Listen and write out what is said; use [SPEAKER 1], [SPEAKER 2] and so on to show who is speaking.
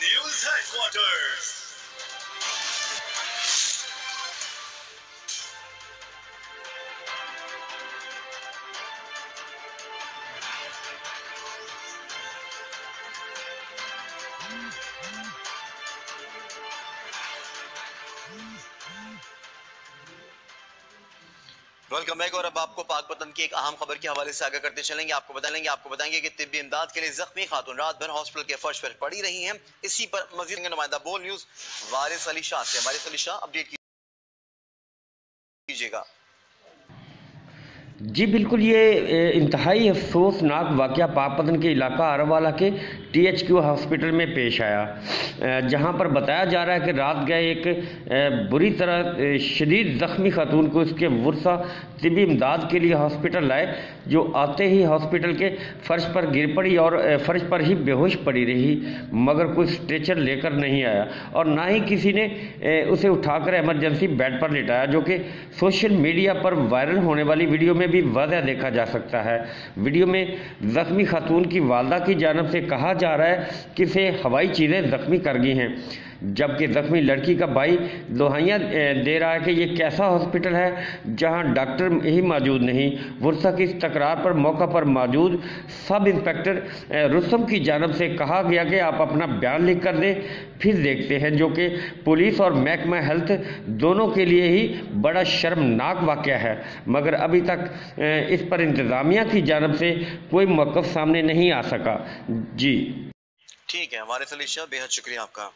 [SPEAKER 1] News headquarters. Welcome back. और अब आपको पाकपतन की एक अहम खबर के हवाले से आगाह करते चलेंगे। आपको बताएंगे कि तिब्बी इमदाद के लिए जख्मी खातून रात भर हॉस्पिटल के फर्श पर पड़ी रही हैं। इसी पर मजीद नुमाइंदा बोल न्यूज वारिस अली शाह से। वारिस अली शाह, अपडेट कीजिएगा।
[SPEAKER 2] जी बिल्कुल, ये इंतहाई अफसोसनाक वाक़या पाकपतन के इलाका आरवाला के THQ हॉस्पिटल में पेश आया, जहां पर बताया जा रहा है कि रात गए एक बुरी तरह शदीद ज़ख्मी खातून को इसके वर्सा तिब्बी इमदाद के लिए हॉस्पिटल लाए, जो आते ही हॉस्पिटल के फ़र्श पर गिर पड़ी और फ़र्श पर ही बेहोश पड़ी रही, मगर कोई स्ट्रेचर लेकर नहीं आया और ना ही किसी ने उसे उठाकर एमरजेंसी बेड पर लिटाया, जो कि सोशल मीडिया पर वायरल होने वाली वीडियो में भी वाज़ह देखा जा सकता है। वीडियो में ज़ख्मी खातून की वालदा की जानब से कहा जा रहा है कि इसे हवाई चीज़ें ज़ख्मी कर गई हैं, जबकि ज़ख्मी लड़की का भाई दुहाइयाँ दे रहा है कि ये कैसा हॉस्पिटल है जहां डॉक्टर ही मौजूद नहीं। वर्सा की इस तकरार पर मौका पर मौजूद सब इंस्पेक्टर रुस्तम की जानब से कहा गया कि आप अपना बयान लिख कर दें, फिर देखते हैं, जो कि पुलिस और महकमा हेल्थ दोनों के लिए ही बड़ा शर्मनाक वाक़या है। मगर अभी तक इस पर इंतज़ामिया की जानब से कोई मौक़िफ़ सामने नहीं आ सका। जी
[SPEAKER 1] ठीक है, वारिस अली शाह, बेहद शुक्रिया आपका।